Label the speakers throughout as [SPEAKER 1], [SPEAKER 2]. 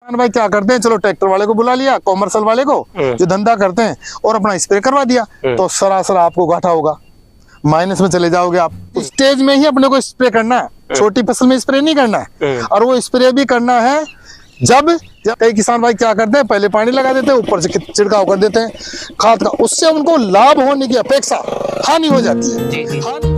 [SPEAKER 1] भाई क्या करते हैं, चलो ट्रैक्टर वाले को बुला लिया, कॉमर्शियल वाले को जो धंधा करते हैं, और अपना स्प्रे करवा दिया, तो सरासर आपको घाटा होगा, माइनस में चले जाओगे आप। स्टेज में ही अपने को स्प्रे करना है, छोटी फसल में स्प्रे नहीं करना है। और वो स्प्रे भी करना है जब कई किसान भाई क्या करते हैं, पहले पानी लगा देते हैं, ऊपर से छिड़काव कर देते हैं खाद का, उससे उनको लाभ होने की अपेक्षा हानि हो जाती है।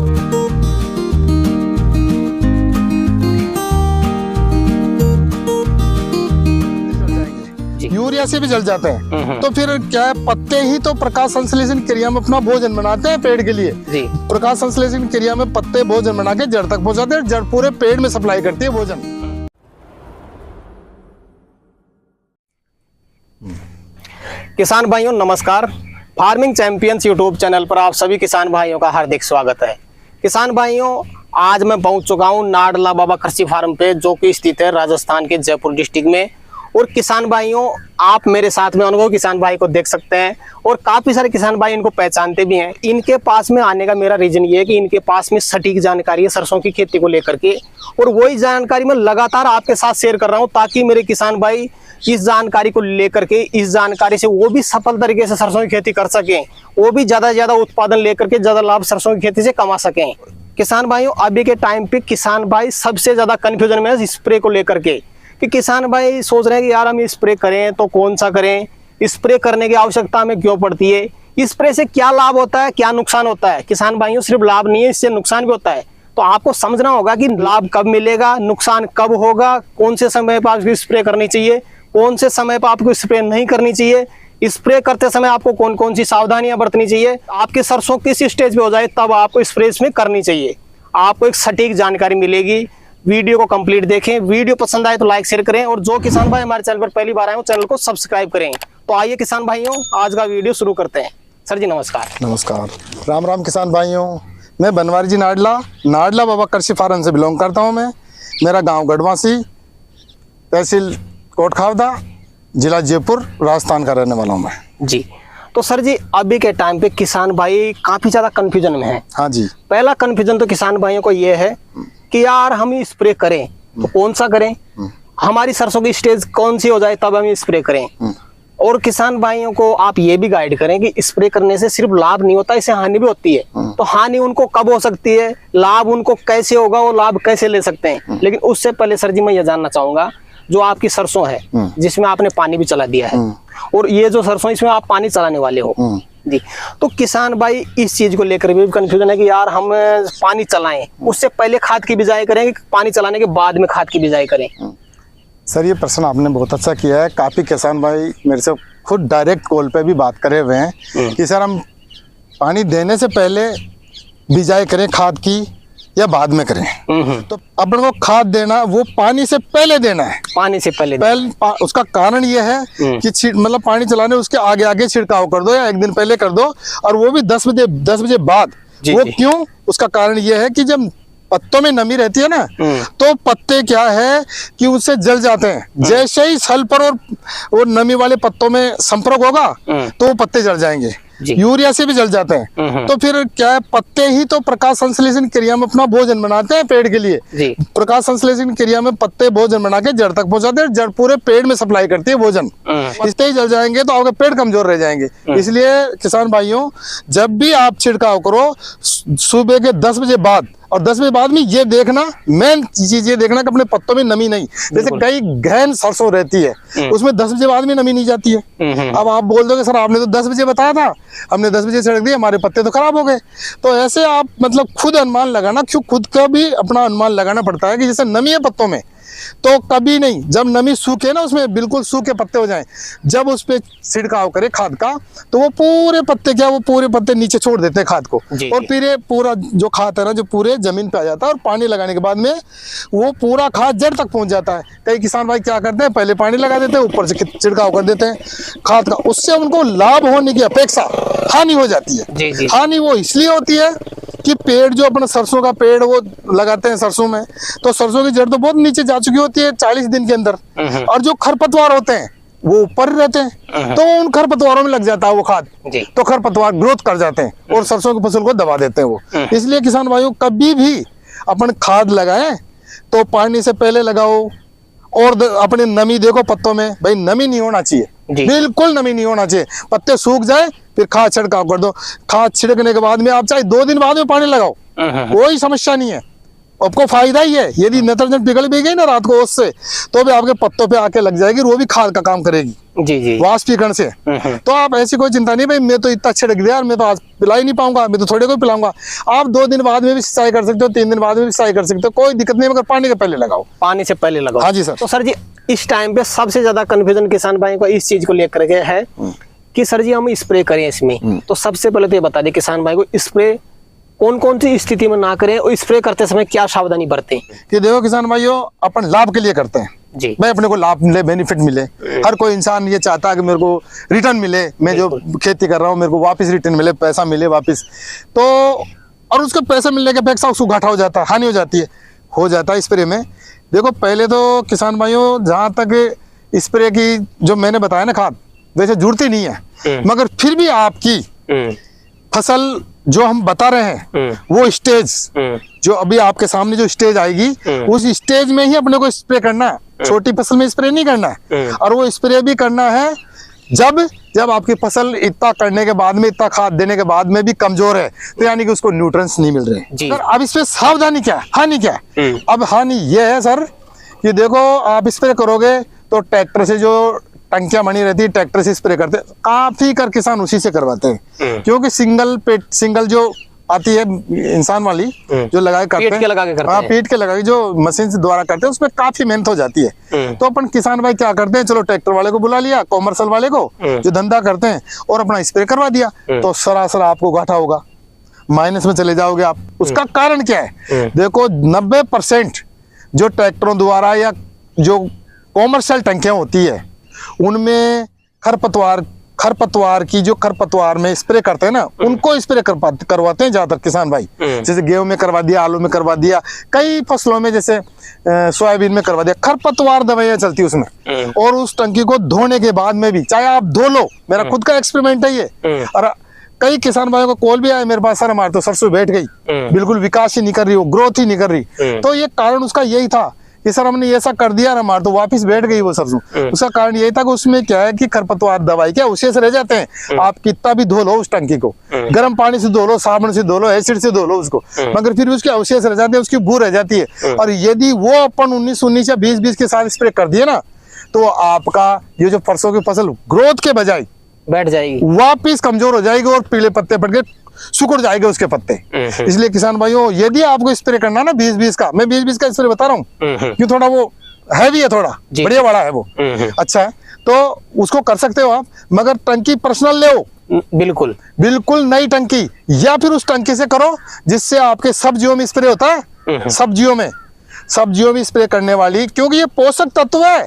[SPEAKER 1] यूरिया से भी जल जाते हैं। तो फिर क्या है, पत्ते ही तो प्रकाश संश्लेषण क्रिया में अपना भोजन बनाते हैं पेड़ के लिए। प्रकाश संश्लेषण क्रिया में पत्ते भोजन बना के जड़ तक पहुंचाते हैं, जड़ पूरे पेड़ में सप्लाई करती है भोजन।
[SPEAKER 2] किसान भाइयों नमस्कार, फार्मिंग चैंपियंस यूट्यूब चैनल पर आप सभी किसान भाइयों का हार्दिक स्वागत है। किसान भाइयों, आज मैं पहुंच चुका हूं नाडला बाबा कृषि फार्म पे, जो कि स्थित है राजस्थान के जयपुर डिस्ट्रिक्ट में। और किसान भाइयों, आप मेरे साथ में अनुभव किसान भाई को देख सकते हैं, और काफी सारे किसान भाई इनको पहचानते भी हैं। इनके पास में आने का मेरा रीजन ये है कि इनके पास में सटीक जानकारी है सरसों की खेती को लेकर के, और वही जानकारी मैं लगातार आपके साथ शेयर कर रहा हूं, ताकि मेरे किसान भाई इस जानकारी को लेकर के, इस जानकारी से वो भी सफल तरीके से सरसों की खेती कर सकें, वो भी ज्यादा से ज्यादा उत्पादन लेकर के ज्यादा लाभ सरसों की खेती से कमा सकें। किसान भाइयों, अभी के टाइम पे किसान भाई सबसे ज्यादा कंफ्यूजन में है स्प्रे को लेकर के, कि किसान भाई सोच रहे हैं कि यार हम स्प्रे करें तो कौन सा करें, स्प्रे करने की आवश्यकता हमें क्यों पड़ती है, स्प्रे से क्या लाभ होता है, क्या नुकसान होता है। किसान भाइयों, सिर्फ लाभ नहीं है, इससे नुकसान भी होता है। तो आपको समझना होगा कि लाभ कब मिलेगा, नुकसान कब होगा, कौन से समय पर आपको स्प्रे करनी चाहिए, कौन से समय पर आपको स्प्रे नहीं करनी चाहिए, स्प्रे करते समय आपको कौन कौन सी सावधानियां बरतनी चाहिए, आपकी सरसों किस स्टेज पे हो जाए तब आपको स्प्रे इसमें करनी चाहिए। आपको एक सटीक जानकारी मिलेगी। वीडियो को कंप्लीट देखें, वीडियो पसंद आए तो लाइक शेयर करें, और जो किसान भाई हमारे चैनल पर पहली बार आए हो चैनल को सब्सक्राइब करें। तो आइए किसान भाइयों, आज का वीडियो शुरू करते हैं। सर जी नमस्कार।
[SPEAKER 1] नमस्कार, राम राम किसान भाइयों। मैं बनवारी जी नाडला बाबा कृषि फार्म से बिलोंग करता हूं। मैं, मेरा गांव गढ़वासी, तहसील कोटखावदा, जिला जयपुर, राजस्थान का रहने वाला हूं मैं
[SPEAKER 2] जी। तो सर जी, अभी के टाइम पे किसान भाई काफी ज्यादा कंफ्यूजन में है।
[SPEAKER 1] हाँ जी।
[SPEAKER 2] पहला कंफ्यूजन तो किसान भाइयों को ये है कि यार हम स्प्रे करें तो कौन सा करें, हमारी सरसों की स्टेज कौन सी हो जाए तब हम स्प्रे करें। और किसान भाइयों को आप ये भी गाइड करें कि स्प्रे करने से सिर्फ लाभ नहीं होता, इससे हानि भी होती है। तो हानि उनको कब हो सकती है, लाभ उनको कैसे होगा, वो लाभ कैसे ले सकते हैं। लेकिन उससे पहले सर जी मैं ये जानना चाहूंगा, जो आपकी सरसों है जिसमें आपने पानी भी चला दिया है, और ये जो सरसों इसमें आप पानी चलाने वाले हो जी, तो किसान भाई इस चीज को लेकर भी कंफ्यूजन है कि यार हम पानी चलाएं, उससे पहले खाद की बिजाई करें कि पानी चलाने के बाद में खाद की बिजाई करें।
[SPEAKER 1] सर, ये प्रश्न आपने बहुत अच्छा किया है। काफी किसान भाई मेरे से खुद डायरेक्ट कॉल पे भी बात करे हुए हैं कि सर हम पानी देने से पहले बिजाई करें खाद की या बाद में करें। तो अपन को खाद देना वो पानी से पहले देना है, पानी से पहले उसका कारण ये है कि मतलब पानी चलाने उसके आगे आगे छिड़काव कर दो या एक दिन पहले कर दो, और वो भी 10 बजे बाद। वो क्यों? उसका कारण ये है कि जब पत्तों में नमी रहती है ना, तो पत्ते क्या है कि उससे जल जाते हैं। जैसे ही सल्फर और नमी वाले पत्तों में संपर्क होगा तो वो पत्ते जल जाएंगे। यूरिया से भी जल जाते हैं। तो फिर क्या है, पत्ते ही तो प्रकाश संश्लेषण क्रिया में अपना भोजन बनाते हैं पेड़ के लिए। प्रकाश संश्लेषण क्रिया में पत्ते भोजन बना के जड़ तक पहुंचाते हैं, जड़ पूरे पेड़ में सप्लाई करती है भोजन। पत्ते ही जल जाएंगे तो आपके पेड़ कमजोर रह जाएंगे। इसलिए किसान भाइयों, जब भी आप छिड़काव करो सुबह के 10 बजे बाद, और 10 बजे बाद में ये देखना, मेन चीज ये देखना कि अपने पत्तों में नमी नहीं। जैसे कई गहन सरसों रहती है, उसमें 10 बजे बाद में नमी नहीं जाती है। अब आप बोल दोगे सर आपने तो 10 बजे बताया था, हमने 10 बजे छिड़क दिया, हमारे पत्ते तो खराब हो गए। तो ऐसे आप मतलब खुद अनुमान लगाना, क्यों खुद का भी अपना अनुमान लगाना पड़ता है कि जैसे नमी है पत्तों में, तो कभी नहीं, जब नमी सूखे ना, उसमें बिल्कुल सूखे पत्ते हो जाएं, जब उस पे छिड़काव करे खाद का, तो वो पूरे पत्ते क्या, वो पूरे पत्ते नीचे छोड़ देते हैं खाद को, और फिर ये पूरा जो खाद है ना, जो पूरे जमीन पे आ जाता है, और पानी लगाने के बाद में वो पूरा खाद जड़ तक पहुंच जाता है। कई किसान भाई क्या करते हैं, पहले पानी लगा देते हैं, ऊपर से छिड़काव कर देते हैं खाद का, उससे उनको लाभ होने की अपेक्षा हानि हो जाती है। हानि वो इसलिए होती है कि पेड़ जो अपना सरसों का पेड़ वो लगाते हैं सरसों में, तो सरसों की जड़ तो बहुत नीचे जा चुकी होती है 40 दिन के अंदर, और जो खरपतवार होते हैं वो ऊपर रहते हैं, तो उन खरपतवारों में लग जाता है वो खाद, तो खरपतवार ग्रोथ कर जाते हैं और सरसों की फसल को दबा देते हैं वो। इसलिए किसान भाइयों, कभी भी अपन खाद लगाएं तो पानी से पहले लगाओ, और अपने नमी देखो पत्तों में, भाई नमी नहीं होना चाहिए,
[SPEAKER 2] जी।
[SPEAKER 1] बिल्कुल नमी नहीं होना चाहिए। पत्ते सूख जाए फिर खाद छिड़काव कर दो। खाद छिड़कने के बाद में आप चाहे 2 दिन बाद में पानी लगाओ, कोई समस्या नहीं है, आपको फायदा ही है। यदि नाइट्रोजन पिघल भी गई ना रात को ओस से, तो भी आपके पत्तों पे आके लग जाएगी, वो भी खाद का काम करेगी
[SPEAKER 2] जी
[SPEAKER 1] वाष्पीकरण से। तो आप ऐसी कोई चिंता नहीं, भाई मैं तो इतना छिड़क दिया और मैं तो आज पिला ही नहीं पाऊंगा, मैं तो थोड़े को पिलाऊंगा। आप 2 दिन बाद में भी सिंचाई कर सकते हो, 3 दिन बाद में भी सिंचाई कर सकते हो, कोई दिक्कत नहीं, मगर पानी के पहले लगाओ।
[SPEAKER 2] पानी से पहले लगाओ।
[SPEAKER 1] हाँ जी सर।
[SPEAKER 2] तो सर जी इस टाइम पे सबसे ज्यादा कंफ्यूजन किसान भाई को इस चीज को लेकर के है कि सर जी हम स्प्रे करें इसमें, तो सबसे पहले तो ये बता दें किसान भाई को स्प्रे कौन कौन सी स्थिति में ना करें और स्प्रे करते समय क्या सावधानी बरतें।
[SPEAKER 1] कि देखो किसान भाइयों, अपन लाभ के लिए करते हैं
[SPEAKER 2] जी।
[SPEAKER 1] भाई, अपने को लाभ मिले, बेनिफिट मिले। हर कोई इंसान ये चाहता है कि मेरे को रिटर्न मिले, मैं जो खेती कर रहा हूँ मेरे को वापस रिटर्न मिले, पैसा मिले वापस। तो और उसको पैसा मिलने के अपेक्षा उसको घाटा हो जाता है, हानि हो जाता है स्प्रे में। देखो पहले तो किसान भाइयों, जहाँ तक स्प्रे की जो मैंने बताया ना खाद, वैसे जुड़ती नहीं है, मगर फिर भी आपकी फसल जो हम बता रहे हैं वो स्टेज, जो अभी आपके सामने जो स्टेज आएगी, उस स्टेज में ही अपने को स्प्रे करना है। छोटी फसल में स्प्रे नहीं करना है, और वो स्प्रे भी करना है जब आपकी फसल इतना करने के बाद में, इतना खाद देने के बाद में भी कमजोर है, तो यानी कि उसको न्यूट्रिएंट्स नहीं मिल रहे। सर अब इसमें सावधानी क्या है, हानि क्या है? अब हानि ये है सर कि देखो आप स्प्रे करोगे तो ट्रैक्टर से जो टंकियां बनी रहती है, ट्रैक्टर से स्प्रे करते हैं, काफी कर किसान उसी से करवाते हैं, क्योंकि सिंगल जो आती है इंसान वाली जो लगा के करते हैं, हाँ पीट के लगा के जो मशीन से द्वारा करते हैं, उसमें काफी मेहनत हो जाती है। तो अपन किसान भाई क्या करते हैं, चलो ट्रैक्टर वाले को बुला लिया, कॉमर्शियल वाले को जो धंधा करते हैं, और अपना स्प्रे करवा दिया, तो सरासर आपको घाटा होगा, माइनस में चले जाओगे आप। उसका कारण क्या है? देखो 90% जो ट्रैक्टरों द्वारा या जो कॉमर्शियल टंकियां होती है, उनमें खरपतवार की जो खरपतवार में स्प्रे करते हैं ना, उनको स्प्रे करवाते हैं ज्यादातर किसान भाई। जैसे गेहूं में करवा दिया, आलू में करवा दिया, कई फसलों में जैसे सोयाबीन में करवा दिया, खरपतवार दवाइयां चलती है उसमें। और उस टंकी को धोने के बाद में भी चाहे आप धो लो, मेरा खुद का एक्सपेरिमेंट है ये, और कई किसान भाइयों को कॉल भी आया मेरे पास, सर हमारे तो सरसों बैठ गई, बिल्कुल विकास ही नहीं कर रही, वो ग्रोथ ही नहीं कर रही। तो ये कारण उसका यही था कि सर हमने ऐसा कर दिया, हमारे तो वापस बैठ गई वो सरसों। उसका कारण यही था कि उसमें क्या है कि खरपतवार दवाई क्या उसे से रह जाते हैं। आप कितना भी धो लो उस टंकी को, गर्म पानी से धो लो, साबुन से धो लो, एसिड से धो लो उसको, मगर फिर उसके अवशेष रह जाते हैं, उसकी बू रह जाती है। और यदि वो अपन 19-19 या 20-20 के साथ स्प्रे कर दिए ना, तो आपका ये जो परसों की फसल ग्रोथ के बजाय
[SPEAKER 2] बैठ जाएगी,
[SPEAKER 1] वापिस कमजोर हो जाएगी और पीले पत्ते पड़ के सुकुड़ जाएंगे उसके पत्ते। इसलिए किसान भाइयों, यदि आपको स्प्रे करना ना 20-20 का, मैं 20-20 का स्प्रे बता रहा हूँ क्योंकि थोड़ा वो हैवी है, थोड़ा बढ़िया बड़ा है वो, अच्छा है, तो उसको कर सकते हो आप, मगर टंकी पर्सनल ले हो, बिल्कुल नई टंकी, या फिर उस टंकी से करो जिससे आपके सब्जियों में स्प्रे होता है, सब्जियों में स्प्रे करने वाली, क्योंकि ये पोषक तत्व है,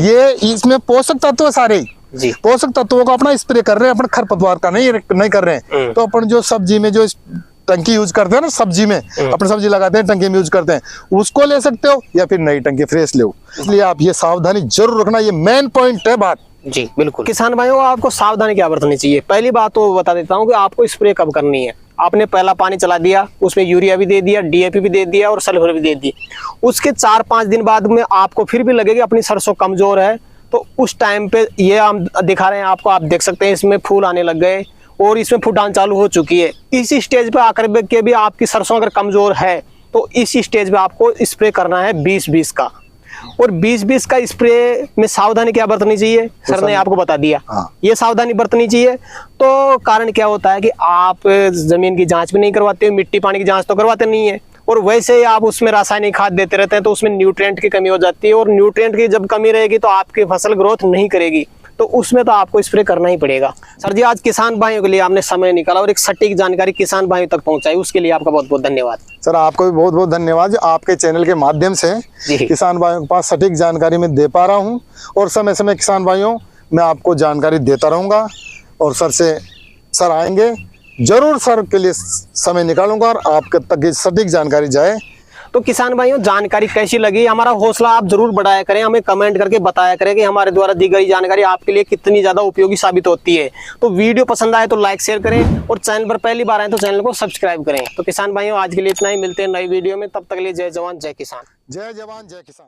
[SPEAKER 1] ये इसमें पोषक तत्व है सारे
[SPEAKER 2] जी।
[SPEAKER 1] पोषक तत्वों का अपना स्प्रे कर रहे हैं, अपन खरपतवार का नहीं कर रहे हैं। तो अपन जो सब्जी में जो टंकी यूज करते हैं ना, सब्जी में अपन सब्जी लगाते हैं, टंकी में यूज करते हैं, उसको ले सकते हो, या फिर नई टंकी फ्रेश ले। इसलिए आप ये सावधानी जरूर रखना, ये मेन पॉइंट है बात
[SPEAKER 2] जी। बिल्कुल किसान भाइयों, आपको सावधानी क्या बरतनी चाहिए? पहली बात तो बता देता हूँ कि आपको स्प्रे कब करनी है। आपने पहला पानी चला दिया, उसमें यूरिया भी दे दिया, डीएपी भी दे दिया और सल्फर भी दे दी, उसके 4-5 दिन बाद में आपको फिर भी लगेगी अपनी सरसों कमजोर है, तो उस टाइम पे ये हम दिखा रहे हैं आपको, आप देख सकते हैं इसमें फूल आने लग गए और इसमें फुटान चालू हो चुकी है। इस स्टेज पे आकर के भी आपकी सरसों अगर कमजोर है, तो इस स्टेज पे आपको स्प्रे करना है 20-20 का। और 20-20 का स्प्रे में सावधानी क्या बरतनी चाहिए, सर ने आपको बता दिया। ये सावधानी बरतनी चाहिए। तो कारण क्या होता है कि आप जमीन की जांच भी नहीं करवाते, मिट्टी पानी की जांच तो करवाते नहीं है, और वैसे ही आप उसमें रासायनिक खाद देते रहते हैं, तो उसमें न्यूट्रिएंट की कमी हो जाती है, और न्यूट्रिएंट की जब कमी रहेगी तो आपकी फसल ग्रोथ नहीं करेगी, तो उसमें तो आपको स्प्रे करना ही पड़ेगा। सर जी, आज किसान भाइयों के लिए आपने समय निकाला और एक सटीक जानकारी किसान भाइयों तक पहुंचाई, उसके लिए आपका बहुत बहुत धन्यवाद।
[SPEAKER 1] सर आपको भी बहुत बहुत धन्यवाद, आपके चैनल के माध्यम से किसान भाइयों के पास सटीक जानकारी मैं दे पा रहा हूँ, और समय समय किसान भाइयों मैं आपको जानकारी देता रहूँगा, और सर आएंगे जरूर, सर के लिए समय निकालूंगा और आपके तक सटीक जानकारी जाए।
[SPEAKER 2] तो किसान भाइयों, जानकारी कैसी लगी, हमारा हौसला आप जरूर बढ़ाया करें, हमें कमेंट करके बताया करें कि हमारे द्वारा दी गई जानकारी आपके लिए कितनी ज्यादा उपयोगी साबित होती है। तो वीडियो पसंद आए तो लाइक शेयर करें, और चैनल पर पहली बार आए तो चैनल को सब्सक्राइब करें। तो किसान भाइयों, आज के लिए इतना ही, मिलते हैं नई वीडियो में, तब तक के लिए जय जवान जय किसान।
[SPEAKER 1] जय जवान जय किसान।